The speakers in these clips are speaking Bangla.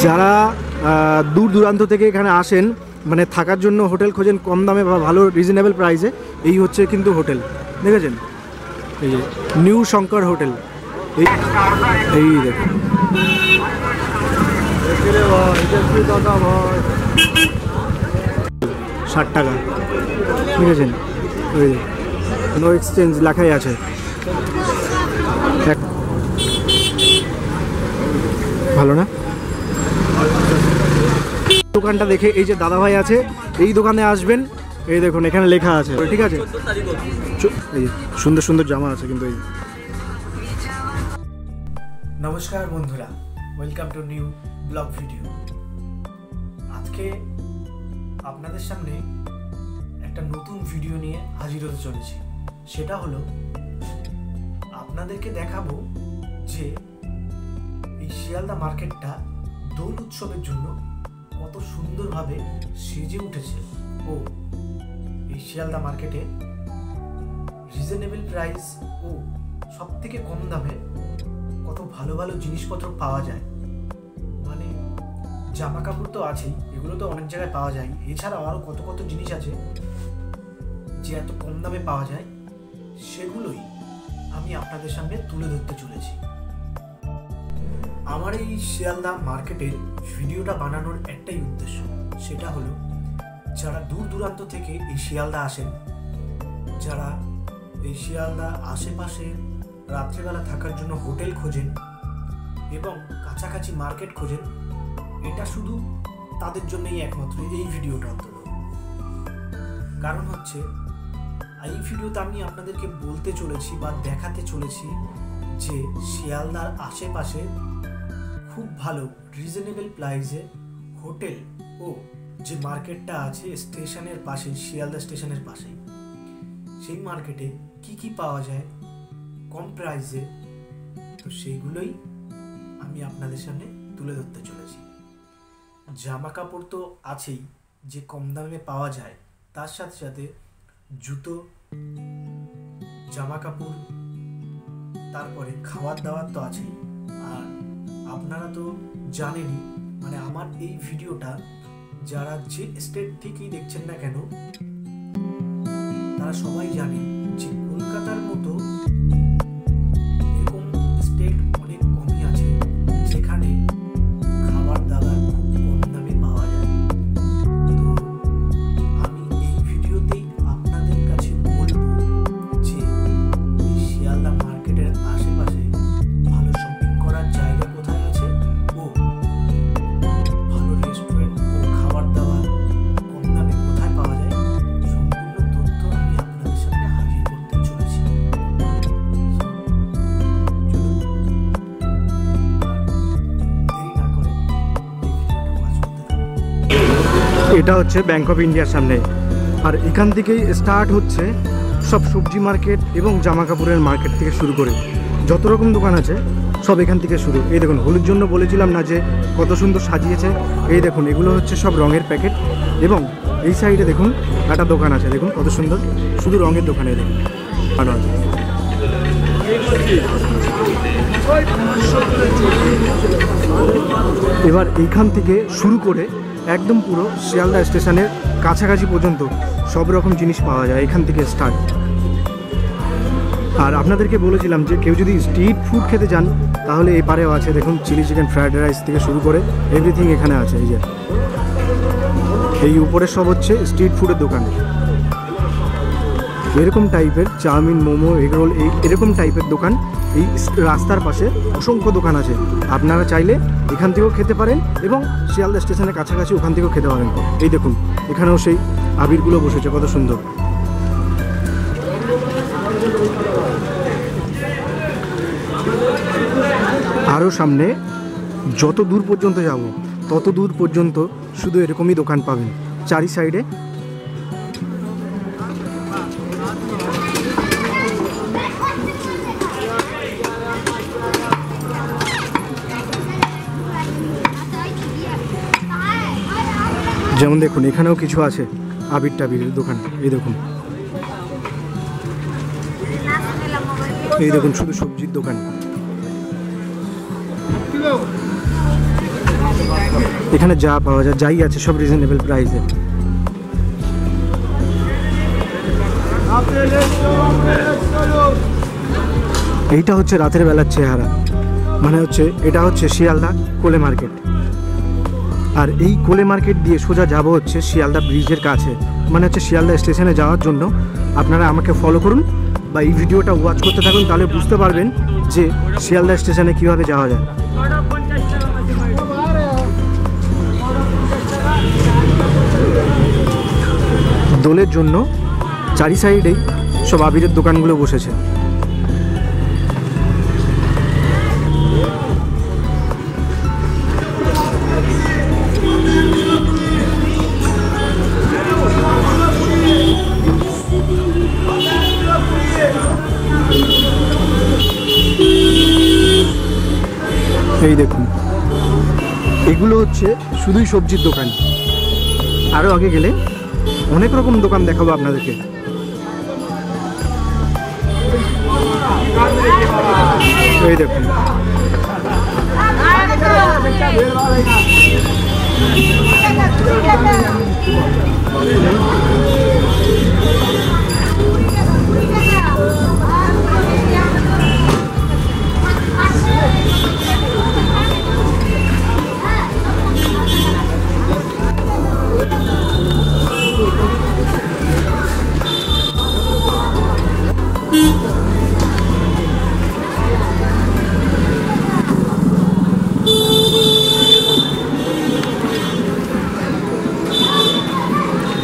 যারা দূর দূরান্ত থেকে এখানে আসেন, মানে থাকার জন্য হোটেল খোঁজেন কম দামে বা ভালো রিজনেবল প্রাইসে, এই হচ্ছে কিন্তু হোটেল। দেখেছেন, এই যে নিউ শঙ্কর হোটেল, এই দেখুন। 60 টাকা, বুঝেছেন? ওই নো এক্সচেঞ্জ লেখাই আছে। ভালো না দোকানটা দেখে? এই যে দাদাভাই আছে, এই দোকানে আসবেন, এই দেখুন এখানে লেখা আছে, ঠিক আছে? এই সুন্দর সুন্দর জামা আছে কিন্তু। এই নমস্কার বন্ধুরা, welcome to new blog video. আজকে আপনাদের সামনে একটা নতুন ভিডিও নিয়ে হাজির হতে চলেছি। সেটা হলো আপনাদেরকে দেখাবো যে এই শিয়ালদা মার্কেটটা দোল উৎসবের জন্য কত সুন্দরভাবে সেজে উঠেছে, ও এই শিয়ালদা মার্কেটে রিজনেবল প্রাইস ও সব থেকে কম দামে কত ভালো ভালো জিনিসপত্র পাওয়া যায়। মানে জামা কাপড় তো আছেই, এগুলো তো অনেক জায়গায় পাওয়া যায়, এছাড়াও আরও কত কত জিনিস আছে যে এত কম দামে পাওয়া যায়, সেগুলোই আমি আপনাদের সামনে তুলে ধরতে চলেছি। আমার এই শিয়ালদা মার্কেটের ভিডিওটা বানানোর একটাই উদ্দেশ্য, সেটা হলো যারা দূর দূরান্ত থেকে এই শিয়ালদা আসেন, যারা এই শিয়ালদা আশেপাশে রাত্রেবেলা থাকার জন্য হোটেল খোঁজেন এবং কাছাকাছি মার্কেট খোঁজেন, এটা শুধু তাদের জন্যই একমাত্র এই ভিডিওটা অন্তত। কারণ হচ্ছে এই ভিডিওতে আমি আপনাদেরকে বলতে চলেছি বা দেখাতে চলেছি যে শিয়ালদার আশেপাশে খুব ভালো রিজনেবল প্রাইসে হোটেল ও যে মার্কেটটা আছে স্টেশনের পাশে, শিয়ালদা স্টেশনের পাশেই, সেই মার্কেটে কি কি পাওয়া যায় কম প্রাইসে, তো সেইগুলোই আমি আপনাদের সামনে তুলে ধরতে চলেছি। জামা কাপড় তো আছেই যে কম দামে পাওয়া যায়, তার সাথে সাথে জুতো, জামা কাপড়, তারপরে খাবার দাবার তো আছেই। আর আপনারা তো জানেনই, মানে আমার এই ভিডিওটা যারা যে স্টেট থেকেই দেখছেন না কেন, তারা সবাই জানেন যে কলকাতার মতো এরকম স্টেট অনেক কমই আছে যেখানে খাবার দাবার খুব কম দামে পাওয়া যায়। তো আমি এই ভিডিওতেই আপনাদের কাছে বলবো যে এই শিয়ালদা মার্কেটের আশেপাশে ভালো শপিং করার জায়গা কোথায় আছে ও ভালো রেস্টুরেন্ট ও খাবার দাবার কম দামে কোথায় পাওয়া যায়, সম্পূর্ণ তথ্য আমি আপনাদের সামনে হাজির করতে চলেছি। চলুন দেরি না করে এই ভিডিওটা ওয়াচ করতে থাকুন। এটা হচ্ছে ব্যাংক অফ ইন্ডিয়ার সামনে, আর এখান থেকেই স্টার্ট হচ্ছে সব সবজি মার্কেট এবং জামা কাপড়ের মার্কেট থেকে শুরু করে যত রকম দোকান আছে সব এখান থেকে শুরু। এই দেখুন, হলুদ জন্য বলেছিলাম না যে কত সুন্দর সাজিয়েছে। এই দেখুন, এগুলো হচ্ছে সব রঙের প্যাকেট। এবং এই সাইডে দেখুন একটা দোকান আছে, দেখুন কত সুন্দর, শুধু রঙের দোকানে দেখুন ভালো আছে। এবার এইখান থেকে শুরু করে একদম পুরো শিয়ালদা স্টেশনের কাছাকাছি পর্যন্ত সব রকম জিনিস পাওয়া যায়, এখান থেকে স্টার্ট। আর আপনাদেরকে বলেছিলাম যে কেউ যদি স্ট্রিট ফুড খেতে চান তাহলে এই পারেও আছে, দেখুন চিলি চিকেন, ফ্রায়েড রাইস থেকে শুরু করে এভরিথিং এখানে আছে। এই যে এই উপরে সব হচ্ছে স্ট্রিট ফুডের দোকান, এরকম টাইপের চাউমিন, মোমো, এগরোল, এরকম টাইপের দোকান এই রাস্তার পাশে অসংখ্য দোকান আছে। আপনারা চাইলে এখান থেকেও খেতে পারেন এবং শিয়ালদা স্টেশনের কাছাকাছি ওখান থেকেও খেতে পারেন। এই দেখুন এখানেও সেই আবিরগুলো বসেছে, কত সুন্দর। আরও সামনে যত দূর পর্যন্ত যাব তত দূর পর্যন্ত শুধু এরকমই দোকান পাবেন চারি সাইডে। যেমন দেখুন এখানেও কিছু আছে আবির টাবিরের দোকান। এই দেখুন, এই দেখুন শুধু সবজির দোকান। এখানে যা পাওয়া যায়, যাই আছে সব রিজনেবল প্রাইসে। এইটা হচ্ছে রাতের বেলার চেহারা, মানে হচ্ছে এটা হচ্ছে শিয়ালদা কোলে মার্কেট। আর এই কোলে মার্কেট দিয়ে সোজা যাব হচ্ছে শিয়ালদা ব্রিজের কাছে, মানে হচ্ছে শিয়ালদা স্টেশনে যাওয়ার জন্য। আপনারা আমাকে ফলো করুন বা এই ভিডিওটা ওয়াচ করতে থাকুন, তাহলে বুঝতে পারবেন যে শিয়ালদা স্টেশনে কীভাবে যাওয়া যায়। দোলের জন্য চারি সাইডেই সব আবিরের দোকানগুলো বসেছে। এই দেখুন, এগুলো হচ্ছে শুধুই সবজির দোকান। আরও আগে গেলে অনেক রকম দোকান দেখাবো আপনাদেরকে। এই দেখুন,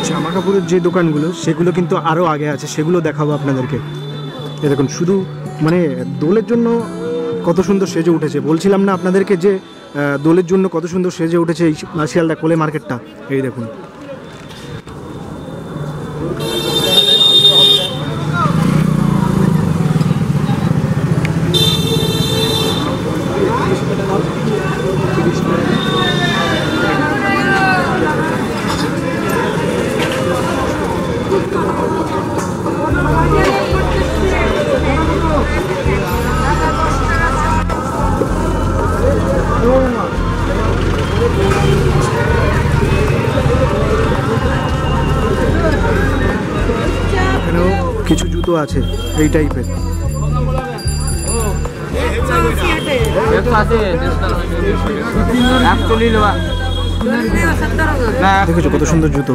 জামা কাপড়ের যে দোকানগুলো সেগুলো কিন্তু আরও আগে আছে, সেগুলো দেখাবো আপনাদেরকে। এ দেখুন, শুধু মানে দোলের জন্য কত সুন্দর সেজে উঠেছে। বলছিলাম না আপনাদেরকে যে দোলের জন্য কত সুন্দর সেজে উঠেছে এই শিয়ালদা কোলে মার্কেটটা। এই দেখুন, এখানেও কিছু জুতো আছে এই টাইপের। দেখেছো কত সুন্দর জুতো।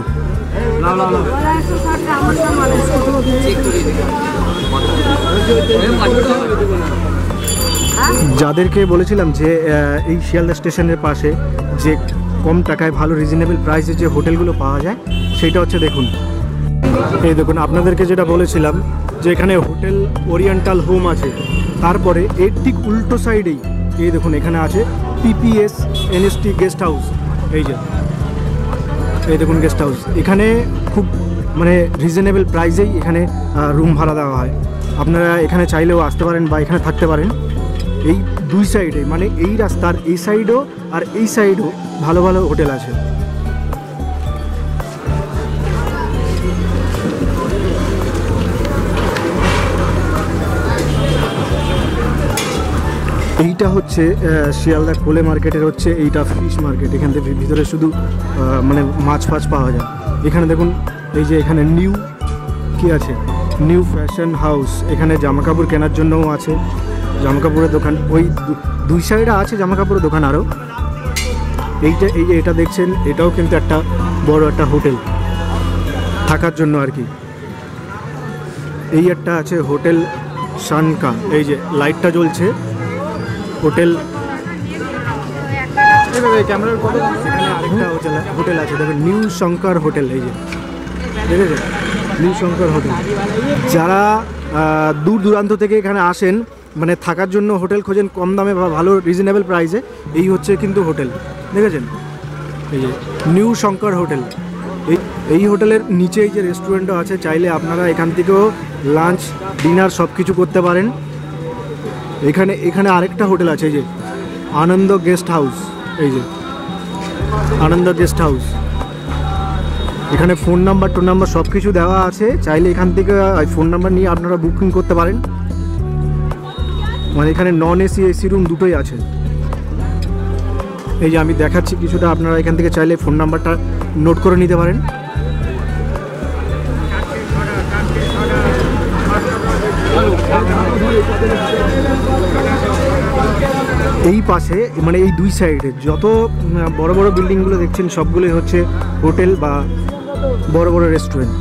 যাদেরকে বলেছিলাম যে এই শিয়ালদা স্টেশনের পাশে যে কম টাকায় ভালো রিজনেবল প্রাইসে যে হোটেলগুলো পাওয়া যায়, সেটা হচ্ছে দেখুন। এই দেখুন, আপনাদেরকে যেটা বলেছিলাম যে এখানে হোটেল ওরিয়েন্টাল হোম আছে, তারপরে এর ঠিক উল্টো সাইডেই এই দেখুন এখানে আছে পিপিএস এনএসটি গেস্ট হাউস। এই দেখুন গেস্ট হাউস, এখানে খুব মানে রিজনেবল প্রাইসেই এখানে রুম ভাড়া দেওয়া হয়। আপনারা এখানে চাইলেও আসতে পারেন বা এখানে থাকতে পারেন। এই দুই সাইডে, মানে এই রাস্তার এই সাইডও আর এই সাইডও ভালো ভালো হোটেল আছে। এইটা হচ্ছে শিয়ালদা কোলে মার্কেটের হচ্ছে এইটা ফিশ মার্কেট। এখান থেকে ভিতরে শুধু মানে মাছ ফাছ পাওয়া যায়। এখানে দেখুন, এই যে এখানে নিউ কি আছে, নিউ ফ্যাশন হাউস। এখানে জামাকাপড় কেনার জন্যও আছে, জামাকাপড়ের দোকান। ওই দুই সাইডে আছে জামাকাপড়ের দোকান আরও। এইটা এই যে এটা দেখছেন, এটাও কিন্তু একটা বড় একটা হোটেল থাকার জন্য আর কি। এই একটা আছে হোটেল শানকা, এই যে লাইটটা জ্বলছে, হোটেল। আরেকটা হোটেল আছে দেখুন, নিউ শঙ্কর হোটেল। এই যে দেখেছেন, নিউ শঙ্কর হোটেল। যারা দূর দূরান্ত থেকে এখানে আসেন, মানে থাকার জন্য হোটেল খোঁজেন কম দামে বা ভালো রিজনেবল প্রাইসে, এই হচ্ছে কিন্তু হোটেল। দেখেছেন, এই যে নিউ শঙ্কর হোটেল। এই হোটেলের নিচে এই যে রেস্টুরেন্টও আছে, চাইলে আপনারা এখান থেকেও লাঞ্চ ডিনার সব কিছু করতে পারেন। এখানে আরেকটা হোটেল আছে, এই যে আনন্দ গেস্ট হাউস। এই যে আনন্দ গেস্ট হাউস, এখানে ফোন নাম্বার টোন নাম্বার সব কিছু দেওয়া আছে। চাইলে এখান থেকে ফোন নাম্বার নিয়ে আপনারা বুকিং করতে পারেন। মানে এখানে নন এসি এসি রুম দুটোই আছে। এই যে আমি দেখাচ্ছি কিছুটা, আপনারা এখান থেকে চাইলে ফোন নাম্বারটা নোট করে নিতে পারেন। এই পাশে মানে এই দুই সাইডে যত বড় বড় বিল্ডিংগুলো দেখছেন সবগুলোই হচ্ছে হোটেল বা বড় বড় রেস্টুরেন্ট।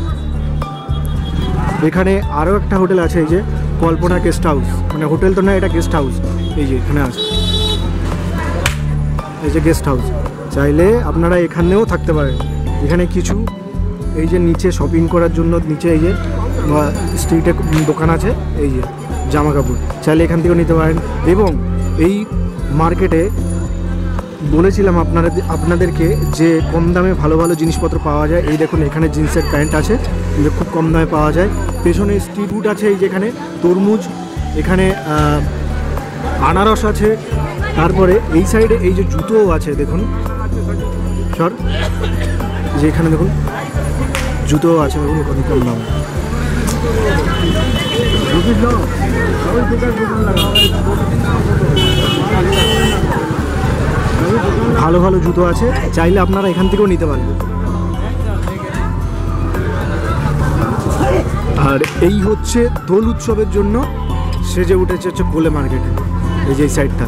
এখানে আরও একটা হোটেল আছে, এই যে কল্পনা গেস্ট হাউস, মানে হোটেল তো না, এটা গেস্ট হাউস। এই যে এখানে আছে, এই যে গেস্ট হাউস, চাইলে আপনারা এখানেও থাকতে পারেন। এখানে কিছু এই যে নিচে শপিং করার জন্য নিচে এই যে স্ট্রিটে দোকান আছে, এই যে জামা কাপড়, চাইলে এখান থেকেও নিতে পারেন। এবং এই মার্কেটে বলেছিলাম আপনাদেরকে যে কম দামে ভালো ভালো জিনিসপত্র পাওয়া যায়। এই দেখুন এখানে জিন্সের প্যান্ট আছে, যে খুব কম দামে পাওয়া যায়। পেছনে স্ট্রিট ফুড আছে, এই যেখানে তরমুজ, এখানে আনারস আছে। তারপরে এই সাইডে এই যে জুতোও আছে, দেখুন সর, যে এখানে দেখুন জুতোও আছে, দেখুন কত কম দাম। ভালো ভালো জুতো আছে, চাইলে আপনারা এখান থেকেও নিতে পারেন। আর এই হচ্ছে দোল উৎসবের জন্য সেজে উঠেছে হচ্ছে কোলে মার্কেটে, এই যে এই সাইডটা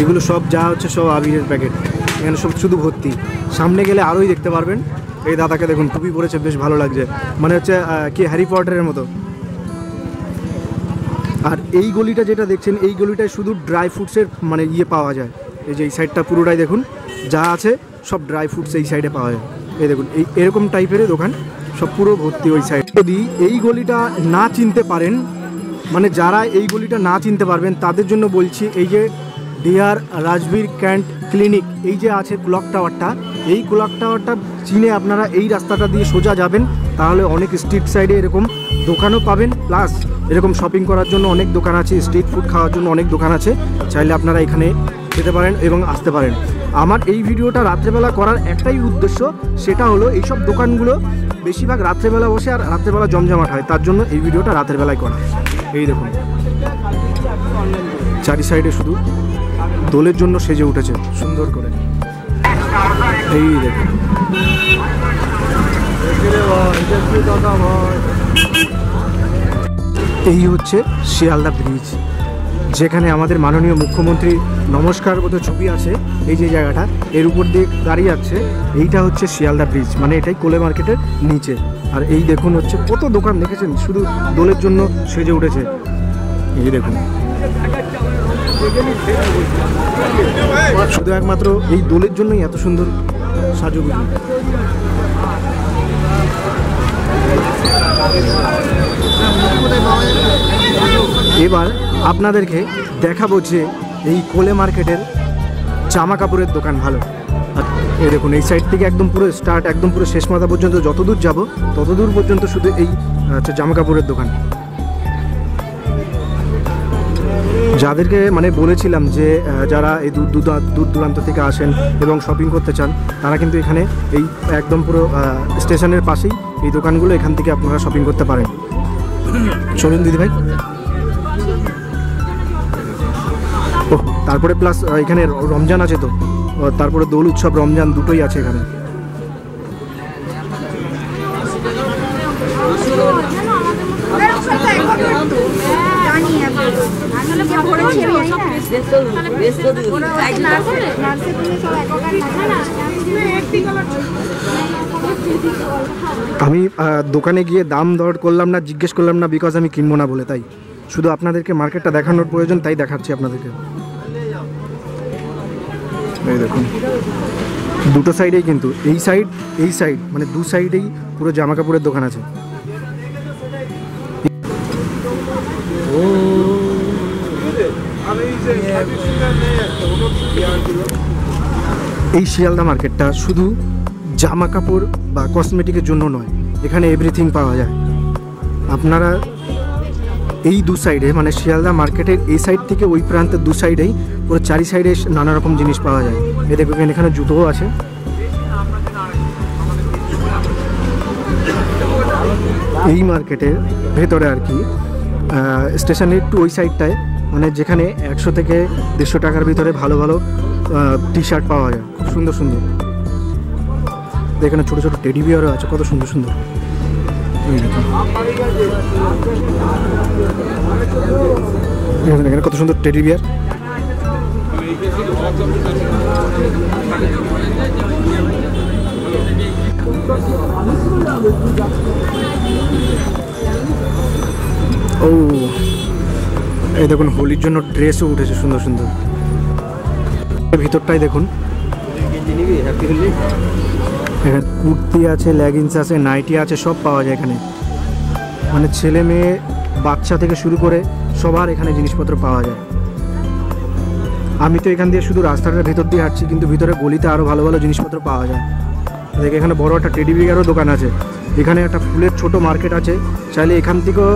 এগুলো সব যা হচ্ছে সব আবিরের প্যাকেট, এখানে সব শুধু ভর্তি। সামনে গেলে আরোই দেখতে পারবেন। এই দাদাকে দেখুন টুপি পরেছে, বেশ ভালো লাগছে, মানে হচ্ছে কি হ্যারি পটারের মতো। আর এই গলিটা যেটা দেখছেন, এই গলিটায় শুধু ড্রাই ফ্রুটসের মানে পাওয়া যায়। এই যে এই সাইডটা পুরোটাই দেখুন যা আছে সব ড্রাই ফ্রুটস এই সাইডে পাওয়া যায়। এই দেখুন এই এরকম টাইপের দোকান সব পুরো ভর্তি ওই সাইড। যদি এই গলিটা না চিনতে পারেন, মানে যারা এই গলিটা না চিনতে পারবেন তাদের জন্য বলছি, এই যে ডিয়ার রাজবীর ক্যান্ট ক্লিনিক, এই যে আছে ক্লক টাওয়ারটা, এই ক্লক টাওয়ারটা চিনে আপনারা এই রাস্তাটা দিয়ে সোজা যাবেন, তাহলে অনেক স্ট্রিট সাইডে এরকম দোকানও পাবেন, প্লাস এরকম শপিং করার জন্য অনেক দোকান আছে, স্ট্রিট ফুড খাওয়ার জন্য অনেক দোকান আছে, চাইলে আপনারা এখানে যেতে পারেন এবং আসতে পারেন। আমার এই ভিডিওটা রাত্রেবেলা করার একটাই উদ্দেশ্য, সেটা হলো এইসব দোকানগুলো বেশিরভাগ রাত্রেবেলা বসে আর রাত্রেবেলা জমজমাট হয়, তার জন্য এই ভিডিওটা রাতের বেলায় করা। এই দেখুন চারি সাইডে শুধু দোলের জন্য সেজে উঠেছে সুন্দর করে, এই দেখুন। এই হচ্ছে শিয়ালদা ব্রিজ, যেখানে আমাদের মাননীয় মুখ্যমন্ত্রী নমস্কার মতো ছবি আছে। এই যে জায়গাটা এর উপর দিয়ে গাড়ি আছে, এইটা হচ্ছে শিয়ালদা ব্রিজ, মানে এটাই কোলে মার্কেটের নিচে। আর এই দেখুন হচ্ছে কত দোকান দেখেছেন, শুধু দোলের জন্য সেজে উঠেছে। এই দেখুন শুধু একমাত্র এই দোলের জন্যই এত সুন্দর সাজুগুজু। এবার আপনাদেরকে দেখাবো যে এই কোলে মার্কেটের জামা কাপড়ের দোকান ভালো। এই দেখুন এই সাইড থেকে একদম পুরো স্টার্ট, একদম পুরো শেষ মাথা পর্যন্ত যতদূর যাব ততদূর পর্যন্ত শুধু এই জামা কাপড়ের দোকান। যাদেরকে মানে বলেছিলাম যে যারা এই দূর দূরান্ত থেকে আসেন এবং শপিং করতে চান, তারা কিন্তু এখানে এই একদম পুরো স্টেশনের পাশেই এই দোকানগুলো, এখান থেকে আপনারা শপিং করতে পারেন। চলুন দিদিভাই। ও তারপরে প্লাস এখানে রমজান আছে, তো তারপরে দোল উৎসব রমজান দুটোই আছে এখানে। আমি দোকানে গিয়ে দাম দর করলাম না, জিজ্ঞেস করলাম না, বিকজ আমি কিনবো না বলে, তাই শুধু আপনাদেরকে মার্কেটটা দেখানোর প্রয়োজন, তাই দেখাচ্ছি আপনাদেরকে। এই দেখুন দুটো সাইডেই কিন্তু এই সাইড মানে দু সাইডেই পুরো জামা কাপড়ের দোকান আছে। এই শিয়ালদা মার্কেটটা শুধু জামা কাপড় বা কসমেটিকের জন্য নয়, এখানে এভরিথিং পাওয়া যায়। আপনারা এই দু সাইডে মানে শিয়ালদা মার্কেটের এই সাইড থেকে ওই প্রান্তের দু সাইডেই পুরো চারি সাইডে নানা রকম জিনিস পাওয়া যায়। এই দেখবেন এখানে জুতোও আছে। এই মার্কেটের ভেতরে আর কি স্টেশনের একটু ওই সাইডটায়, মানে যেখানে 100 থেকে 150 টাকার ভিতরে ভালো ভালো টি শার্ট পাওয়া যায়, খুব সুন্দর সুন্দর। এখানে ছোটো ছোটো টেডি বিয়ারও আছে, কত সুন্দর সুন্দর। এখানে কত সুন্দর টেডি বিয়ার। ও এই দেখুন, হোলির জন্য ড্রেসও উঠেছে সুন্দর সুন্দর। ভিতরটাই দেখুন, এখানে কুর্তি আছে, লেগিংস আছে, নাইটি আছে, সব পাওয়া যায় এখানে। মানে ছেলে মেয়ে বাচ্চা থেকে শুরু করে সবার এখানে জিনিসপত্র পাওয়া যায়। আমি তো এখান দিয়ে শুধু রাস্তাটার ভিতর দিয়ে হাঁটছি, কিন্তু ভিতরে গলিতে আরও ভালো ভালো জিনিসপত্র পাওয়া যায়। দেখে এখানে বড় একটা টেডি বিয়ারও দোকান আছে। এখানে একটা ফুলের ছোট মার্কেট আছে, চাইলে এখান থেকেও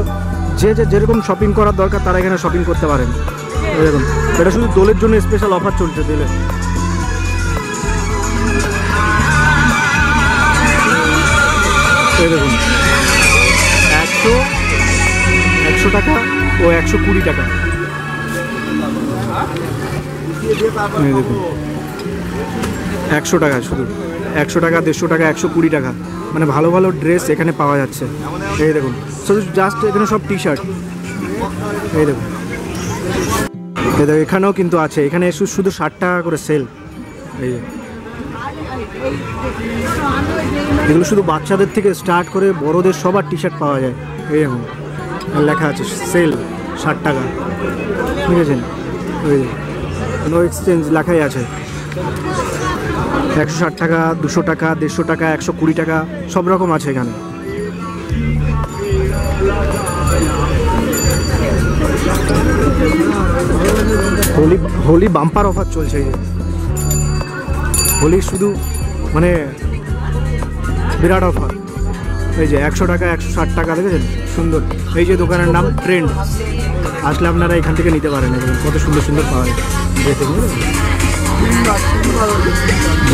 যে যেরকম শপিং করার দরকার তারা এখানে শপিং করতে পারেন। এরকম এটা শুধু দোলের জন্য স্পেশাল অফার চলছে দোলে। দেখুন 100 টাকা ও 120 টাকা। দেখুন 100 টাকা, শুধু 100 টাকা, 150 টাকা, 120 টাকা, মানে ভালো ভালো ড্রেস এখানে পাওয়া যাচ্ছে। এই দেখুন শুধু জাস্ট এখানে সব টি শার্ট। এই দেখুন এখানেও কিন্তু আছে, এখানে শুধু 60 টাকা করে সেল। এই এগুলো শুধু বাচ্চাদের থেকে স্টার্ট করে বড়দের সবার টি শার্ট পাওয়া যায়। এই দেখুন লেখা আছে সেল 60 টাকা, ঠিক আছে? ওই নো এক্সচেঞ্জ লেখাই আছে। 160 টাকা, 200 টাকা, 150 টাকা, 120 টাকা, সব রকম আছে এখানে। হোলি বাম্পার অফার চলছে। এই হোলি শুধু মানে বিরাট অফার। এই যে 100 টাকা, 160 টাকা, দেখেছেন সুন্দর। এই যে দোকানের নাম ট্রেন্ড, আসলে আপনারা এখান থেকে নিতে পারেন। কত সুন্দর সুন্দর পাওয়া যায়।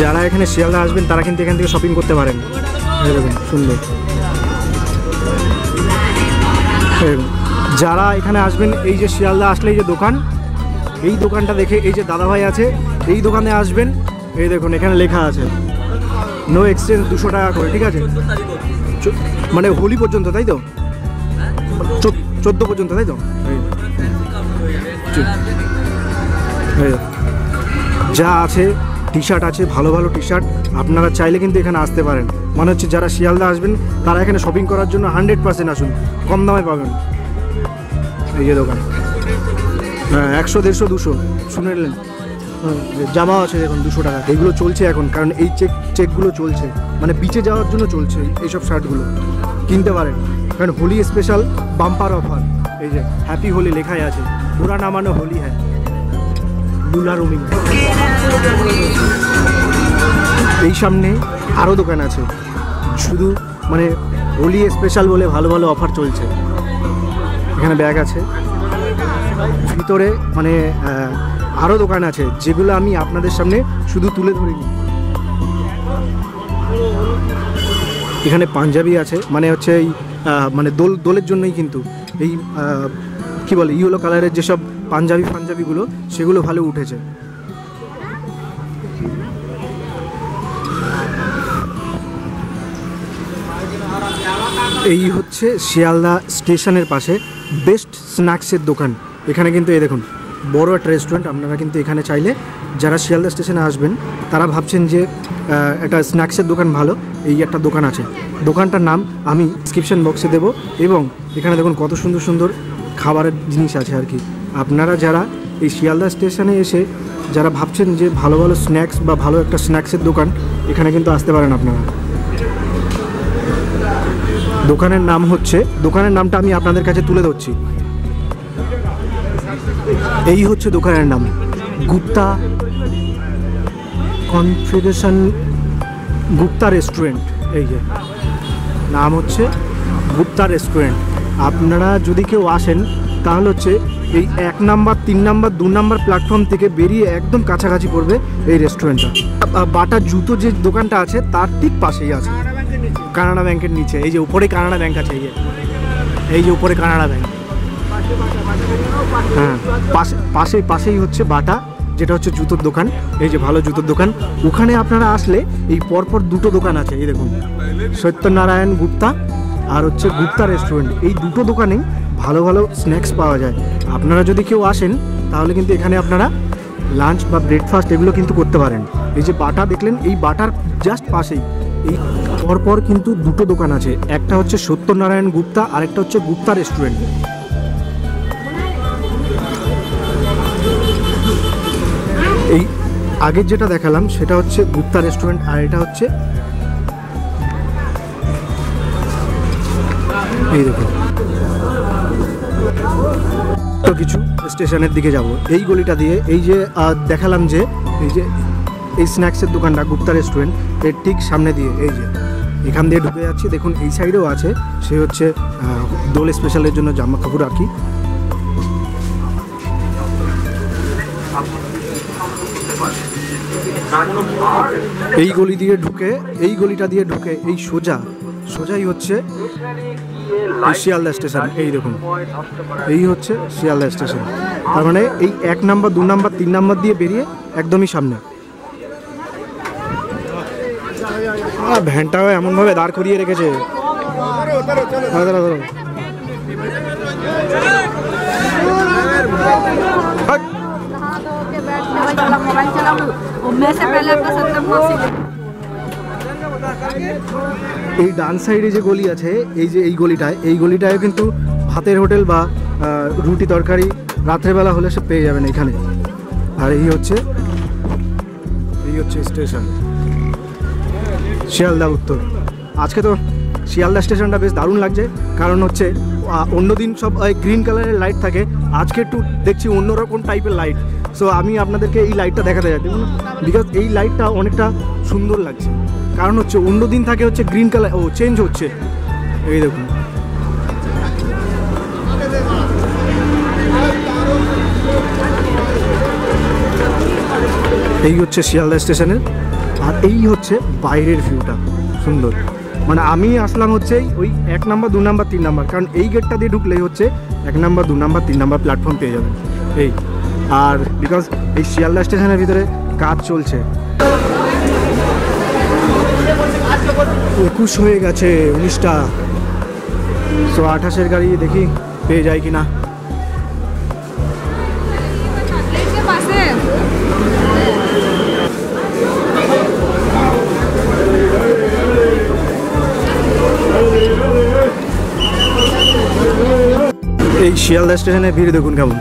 যারা এখানে শিয়ালদা আসবেন তারা কিন্তু এখান থেকে শপিং করতে পারেন। দেখুন সুন্দর। যারা এখানে আসবেন, এই যে শিয়ালদা আসলে এই যে দোকান, এই দোকানটা দেখে এই যে দাদাভাই আছে, এই দোকানে আসবেন। এই দেখুন এখানে লেখা আছে নো এক্সচেঞ্জ, 200 টাকা করে, ঠিক আছে? মানে হোলি পর্যন্ত, তাই তো? 14 পর্যন্ত, তাই তো? যা আছে টি শার্ট আছে, ভালো ভালো টি শার্ট। আপনারা চাইলে কিন্তু এখানে আসতে পারেন। মনে হচ্ছে যারা শিয়ালদা আসবেন তারা এখানে শপিং করার জন্য 100% আসুন, কম দামে পাবেন। এই যে দোকান, হ্যাঁ 100, 150, 200 শুনে নিলেন। জামা আছে দেখুন 200 টাকা। এইগুলো চলছে এখন, কারণ এই চেকগুলো চলছে, মানে বিচে যাওয়ার জন্য চলছে এইসব শার্টগুলো, কিনতে পারেন। কারণ হোলি স্পেশাল বাম্পার অফার। এই যে হ্যাপি হোলি লেখাই আছে, পুরা নামানো হোলি হ্যাঁ, লুলা রোমিং। এই সামনে আরও দোকান আছে, শুধু মানে হোলি স্পেশাল বলে ভালো ভালো অফার চলছে। এখানে ব্যাগ আছে, ভিতরে মানে আরও দোকান আছে যেগুলো আমি আপনাদের সামনে শুধু তুলে ধরিনি। এখানে পাঞ্জাবি আছে, মানে হচ্ছে এই মানে দোলের জন্যই কিন্তু এই কী বলে ইয়েলো কালারের যেসব পাঞ্জাবিগুলো সেগুলো ভালো উঠেছে। এই হচ্ছে শিয়ালদা স্টেশনের পাশে বেস্ট স্ন্যাক্সের দোকান। এখানে কিন্তু এই দেখুন বড় একটা রেস্টুরেন্ট। আপনারা কিন্তু এখানে চাইলে, যারা শিয়ালদা স্টেশনে আসবেন তারা ভাবছেন যে একটা স্ন্যাক্সের দোকান ভালো, এই একটা দোকান আছে। দোকানটার নাম আমি ডিসক্রিপশন বক্সে দেবো। এবং এখানে দেখুন কত সুন্দর সুন্দর খাবারের জিনিস আছে আর কি। আপনারা যারা এই শিয়ালদা স্টেশনে এসে যারা ভাবছেন যে ভালো ভালো স্ন্যাক্স বা ভালো একটা স্ন্যাক্সের দোকান, এখানে কিন্তু আসতে পারেন আপনারা। দোকানের নাম হচ্ছে, দোকানের নামটা আমি আপনাদের কাছে তুলে ধরছি। এই হচ্ছে দোকানের নাম, গুপ্তা কনফিগারেশন, গুপ্তা রেস্টুরেন্ট। এই যে নাম হচ্ছে গুপ্তা রেস্টুরেন্ট। আপনারা যদি কেউ আসেন তাহলে হচ্ছে এই 1 নাম্বার, 3 নাম্বার, 2 নাম্বার প্ল্যাটফর্ম থেকে বেরিয়ে একদম কাছাকাছি পড়বে এই রেস্টুরেন্টটা। বাটা জুতো যে দোকানটা আছে তার ঠিক পাশেই আছে, কানাড়া ব্যাংকের নিচে। এই যে উপরে কানাড়া ব্যাংক আছে, এই যে উপরে কানাড়া ব্যাংক। হ্যাঁ, পাশেই হচ্ছে বাটা, যেটা হচ্ছে জুতোর দোকান। এই যে ভালো জুতোর দোকান, ওখানে আপনারা আসলে এই পরপর দুটো দোকান আছে। এই দেখুন, সত্যনারায়ণ গুপ্তা আর হচ্ছে গুপ্তা রেস্টুরেন্ট। এই দুটো দোকানেই ভালো ভালো স্ন্যাক্স পাওয়া যায়। আপনারা যদি কেউ আসেন তাহলে কিন্তু এখানে আপনারা লাঞ্চ বা ব্রেকফাস্ট এগুলো কিন্তু করতে পারেন। এই যে বাটা দেখলেন, এই বাটার জাস্ট পাশেই এই পরপর কিন্তু দুটো দোকান আছে। একটা হচ্ছে সত্যনারায়ণ গুপ্তা আর একটা হচ্ছে গুপ্তা রেস্টুরেন্ট। এই আগের যেটা দেখালাম সেটা হচ্ছে গুপ্তা রেস্টুরেন্ট, আর এটা হচ্ছে এই দেখুন। তো কিছু স্টেশনের দিকে যাব, এই গলিটা দিয়ে। এই যে দেখালাম যে এই স্ন্যাক্সের দোকানটা গুপ্তা রেস্টুরেন্ট, এর ঠিক সামনে দিয়ে এই যে এখান দিয়ে ঢুকে যাচ্ছি। দেখুন এই সাইডেও আছে, সে হচ্ছে দোল স্পেশালের জন্য জামা কাপড় রাখি। এই গলিটা দিয়ে ঢুকে এই সোজাই হচ্ছে শিয়ালদা স্টেশন। এই দেখুন, এই হচ্ছে শিয়ালদা স্টেশন। তার মানে এই 1 নাম্বার 2 নাম্বার 3 নাম্বার দিয়ে বেরিয়ে একদমই সামনে। ভ্যানটাও এমনভাবে দাঁড় করিয়ে রেখেছে। এই ডান সাইডে যে গলি আছে, এই গলিটায় কিন্তু ভাতের হোটেল বা রুটি তরকারি রাত্রেবেলা হলে সে পেয়ে যাবেন এখানে। আর এই হচ্ছে স্টেশন শিয়ালদা উত্তর। আজকে তো শিয়ালদা স্টেশনটা বেশ দারুণ লাগছে, কারণ হচ্ছে অন্যদিন সব গ্রিন কালারের লাইট থাকে, আজকে একটু দেখছি অন্যরকম টাইপের লাইট। সো আমি আপনাদেরকে এই লাইটটা দেখাতে যাই, দেখুন, বিকজ এই লাইটটা অনেকটা সুন্দর লাগছে। কারণ হচ্ছে অন্যদিন থাকে হচ্ছে গ্রিন কালার, চেঞ্জ হচ্ছে। এই দেখুন, এই হচ্ছে শিয়ালদা স্টেশনের, আর এই হচ্ছে বাইরের ভিউটা সুন্দর। মানে আমি আসলাম হচ্ছে ওই 1 নাম্বার 2 নাম্বার 3 নাম্বার, কারণ এই গেটটা দিয়ে ঢুকলেই হচ্ছে 1 নাম্বার 2 নাম্বার 3 নাম্বার প্ল্যাটফর্ম পেয়ে যাবেন। এই আর বিকজ এই শিয়ালদা স্টেশনের ভিতরে কাজ চলছে। 21 হয়ে গেছে, 19টা। সো 28-এর গাড়ি দেখি পেয়ে যায় কিনা। এই শিয়ালদা স্টেশনের ভিড় দেখুন কেমন।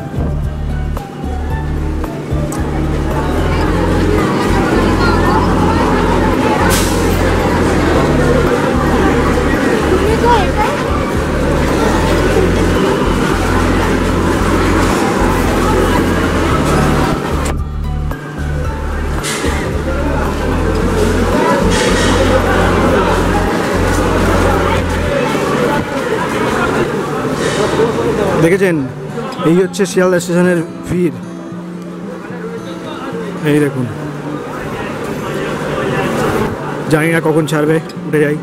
দেখেছেন, এই হচ্ছে শিয়ালদা স্টেশনের ভিড়। এই দেখুন, জানি না কখন ছাড়বে, উঠে যাই।